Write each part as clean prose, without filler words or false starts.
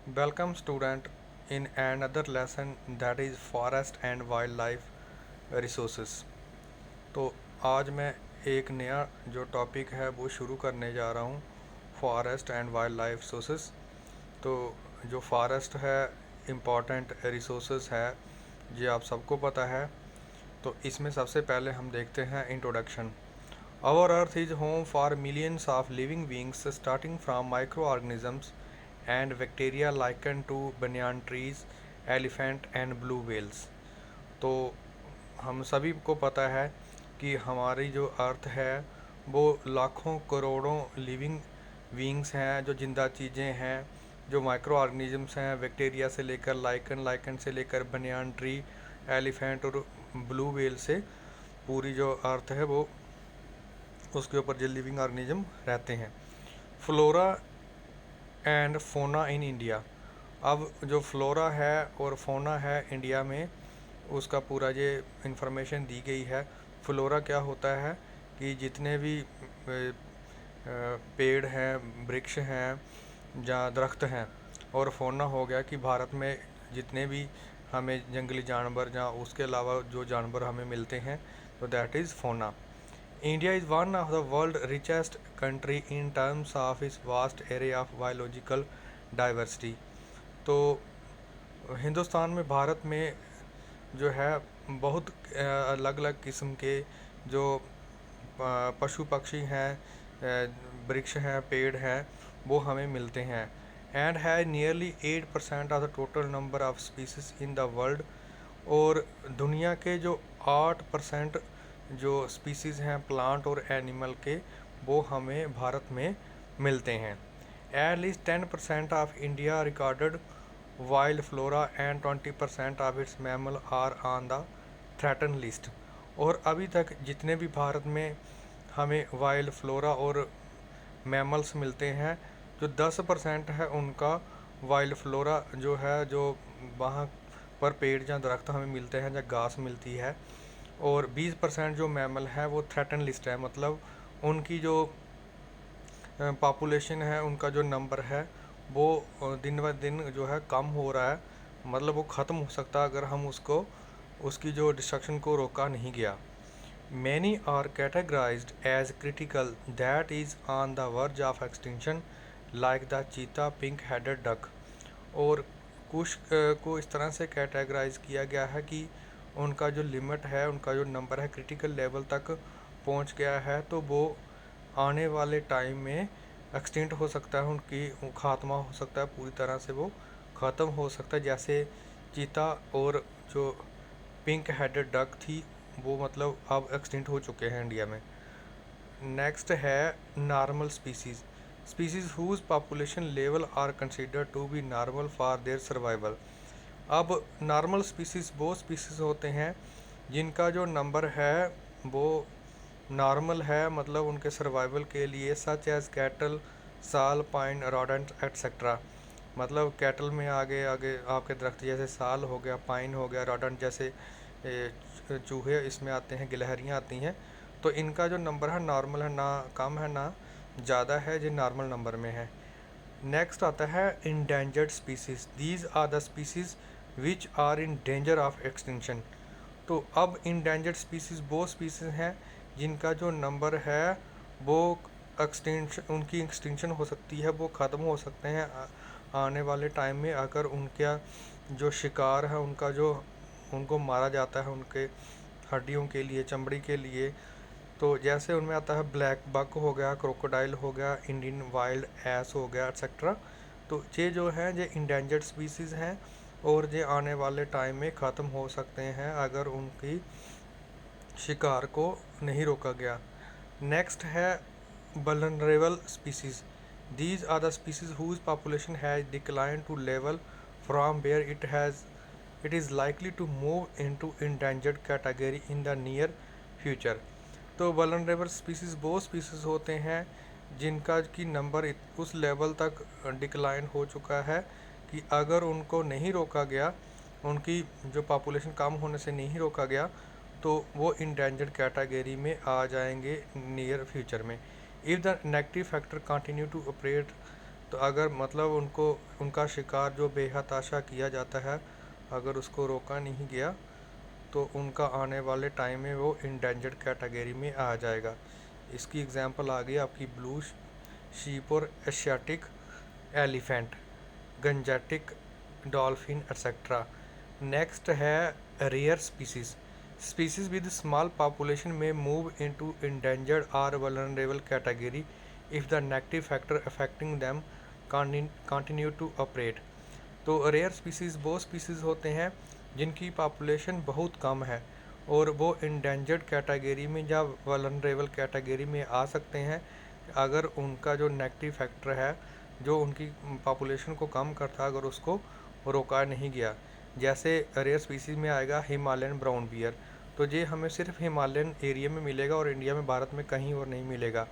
Welcome student in another lesson that is forest and wildlife resources। तो आज मैं एक नया जो टॉपिक है वो शुरू करने जा रहा हूँ, forest and wild life resources. तो जो फॉरेस्ट है इम्पॉर्टेंट रिसोर्सेज है, ये आप सबको पता है। तो इसमें सबसे पहले हम देखते हैं introduction. Our earth is home for millions of living beings starting from micro organisms and bacteria likened to banyan trees, elephant and blue whales। तो हम सभी को पता है कि हमारी जो अर्थ है वो लाखों करोड़ों लिविंग बींग्स हैं, जो जिंदा चीज़ें हैं, जो माइक्रो ऑर्गेनिजम्स हैं, बैक्टीरिया से लेकर लाइकन से लेकर बनियान ट्री, एलिफेंट और ब्लू व्हेल से पूरी जो अर्थ है वो उसके ऊपर जो लिविंग ऑर्गेनिज्म रहते हैं। Flora and fauna in India. अब जो फ्लोरा है और फोना है इंडिया में, उसका पूरा ये इंफॉर्मेशन दी गई है। फ्लोरा क्या होता है कि जितने भी पेड़ हैं, वृक्ष हैं, जहाँ दरख्त हैं, और फोना हो गया कि भारत में जितने भी हमें जंगली जानवर जहाँ उसके अलावा जो जानवर हमें मिलते हैं, तो दैट इज़ फोना। India is one of the world's richest country in terms of its vast area of biological diversity। तो हिंदुस्तान में, भारत में जो है बहुत अलग अलग किस्म के जो पशु पक्षी हैं, वृक्ष हैं, पेड़ हैं, वो हमें मिलते हैं। एंड है nearly 8% of the total number of species in the world. और दुनिया के जो 8% जो स्पीसीज़ हैं प्लांट और एनिमल के, वो हमें भारत में मिलते हैं। At least 10% of India recorded wild flora and 20% of its mammal are on the threatened list. और अभी तक जितने भी भारत में हमें वाइल्ड फ्लोरा और मैमल्स मिलते हैं, जो 10% है उनका वाइल्ड फ्लोरा जो है, जो वहाँ पर पेड़ जहाँ दरख्त हमें मिलते हैं, जहाँ घास मिलती है, और 20% जो मैमल है वो थ्रेटन लिस्ट है। मतलब उनकी जो पॉपुलेशन है, उनका जो नंबर है वो दिन ब दिन जो है कम हो रहा है। मतलब वो ख़त्म हो सकता है अगर हम उसकी जो डिस्ट्रक्शन को रोका नहीं गया। Many are categorised as critical that is on the verge of extinction like the cheetah, pink headed duck. और कुछ को इस तरह से कैटेगराइज किया गया है कि उनका जो लिमिट है, उनका जो नंबर है, क्रिटिकल लेवल तक पहुंच गया है, तो वो आने वाले टाइम में एक्सटिंक्ट हो सकता है, उनकी खात्मा हो सकता है, पूरी तरह से वो ख़त्म हो सकता है। जैसे चीता और जो पिंक हेडेड डक थी, वो मतलब अब एक्सटिंक्ट हो चुके हैं इंडिया में। नेक्स्ट है normal species, species whose population level are considered to be normal for their survival. अब नॉर्मल स्पीसीज़ वो स्पीसीज़ होते हैं जिनका जो नंबर है वो नॉर्मल है, मतलब उनके सर्वाइवल के लिए, सच एज कैटल, साल, पाइन, रोडेंट एट्सेट्रा। मतलब कैटल में आगे आगे आपके दरख्त जैसे साल हो गया, पाइन हो गया, रोडेंट जैसे चूहे इसमें आते हैं, गिलहरियाँ आती हैं। तो इनका जो नंबर है नॉर्मल है, ना कम है ना ज़्यादा है, जो नॉर्मल नंबर में है। नेक्स्ट आता है endangered species. These are the species which are in danger of extinction. तो अब इंडेंजर्ड स्पीसीज़ वो स्पीसीज़ हैं जिनका जो नंबर है वो एक्सटिंक्शन, उनकी एक्सटिंक्शन हो सकती है, वो ख़त्म हो सकते हैं आने वाले टाइम में, अगर उनका जो शिकार है, उनका जो उनको मारा जाता है उनके हड्डियों के लिए, चमड़ी के लिए। तो जैसे उनमें आता है ब्लैक बक हो गया, क्रोकोडाइल हो गया, इंडियन वाइल्ड एस हो गया, एक्सेट्रा। तो ये जो है ये इंडेंजर्ड स्पीसीज़ हैं और ये आने वाले टाइम में ख़त्म हो सकते हैं अगर उनकी शिकार को नहीं रोका गया। नेक्स्ट है vulnerable species. These are the species whose population has decline to level from where it is likely to move into endangered category in the near future. तो वल्नरेबल स्पीसीज़ वो स्पीसीज़ होते हैं जिनका की नंबर उस level तक decline हो चुका है कि अगर उनको नहीं रोका गया, उनकी जो पॉपुलेशन कम होने से नहीं रोका गया, तो वो इंडेंजर्ड कैटेगरी में आ जाएंगे नियर फ्यूचर में। If the negative factor continue to operate, तो अगर मतलब उनको उनका शिकार जो बेहताशा किया जाता है, अगर उसको रोका नहीं गया तो उनका आने वाले टाइम में वो इंडेंजर्ड कैटेगरी में आ जाएगा। इसकी एग्जांपल आ गई आपकी ब्लू शीप और Asiatic elephant, Gangetic dolphin etcetera. Next है rare species. Species with small population में मूव इनटू इंडेंजर्ड और vulnerable category if the negative factor affecting them continue to operate. तो रेयर स्पीसीज़ वो species होते हैं जिनकी population बहुत कम है और वो इंडेंजर्ड कैटेगरी में या वल्नरेबल कैटेगरी में आ सकते हैं अगर उनका जो नेगेटिव फैक्टर है जो उनकी पॉपुलेशन को कम करता है अगर उसको रोका नहीं गया। जैसे रेयर स्पीसीज़ में आएगा हिमालयन ब्राउन बियर, तो ये हमें सिर्फ हिमालयन एरिया में मिलेगा और इंडिया में भारत में कहीं और नहीं मिलेगा।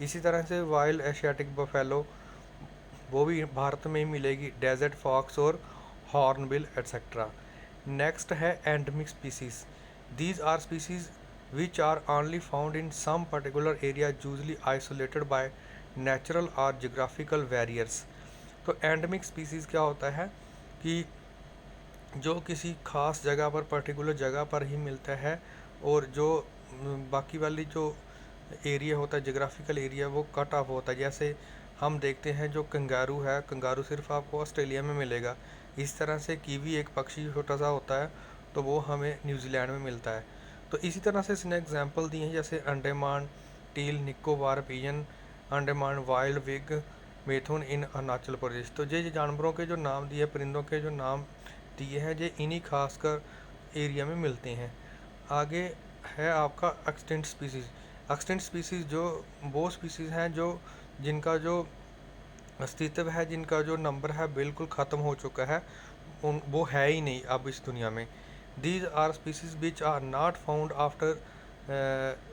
इसी तरह से वाइल्ड एशियाटिक बफेलो वो भी भारत में ही मिलेगी, डेजर्ट फॉक्स और हॉर्नबिल एट्सेट्रा। नेक्स्ट है endemic species. These are species which are only found in some particular area usually isolated by natural और जियोग्राफिकल बैरियर्स। तो एंडेमिक स्पीसीज़ क्या होता है कि जो किसी खास जगह पर पर्टिकुलर जगह पर ही मिलता है और जो बाकी वाली जो एरिया होता है जियोग्राफिकल एरिया वो कट ऑफ होता है। जैसे हम देखते हैं जो कंगारू है, कंगारू सिर्फ आपको ऑस्ट्रेलिया में मिलेगा। इस तरह से कीवी एक पक्षी छोटा सा होता है तो वो हमें न्यूजीलैंड में मिलता है। तो इसी तरह से इसने एग्जांपल दिए हैं जैसे Andaman teal Nicobar pigeon, Andaman wild pig mithun in Arunachal Pradesh. तो ये जानवरों के जो नाम दिए, परिंदों के जो नाम दिए हैं, ये इन्हीं खासकर एरिया में मिलते हैं। आगे है आपका एक्सटिंक्ट स्पीसीज़। एक्सटिंक्ट स्पीसीज़ जो वो स्पीसीज़ हैं जो जिनका जो अस्तित्व है, जिनका जो नंबर है बिल्कुल ख़त्म हो चुका है, उन वो है ही नहीं अब इस दुनिया में। These are species which are not found after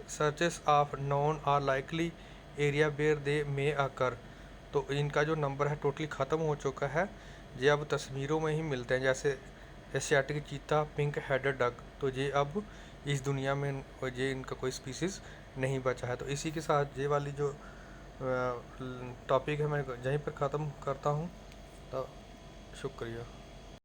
searches of known or likely area where they may occur. तो इनका जो नंबर है टोटली ख़त्म हो चुका है, ये अब तस्वीरों में ही मिलते हैं। जैसे Asiatic cheetah, pink headed duck, तो ये अब इस दुनिया में ये इनका कोई स्पीसीज़ नहीं बचा है। तो इसी के साथ ये वाली जो टॉपिक है मैं यहीं पर ख़त्म करता हूँ। तो शुक्रिया।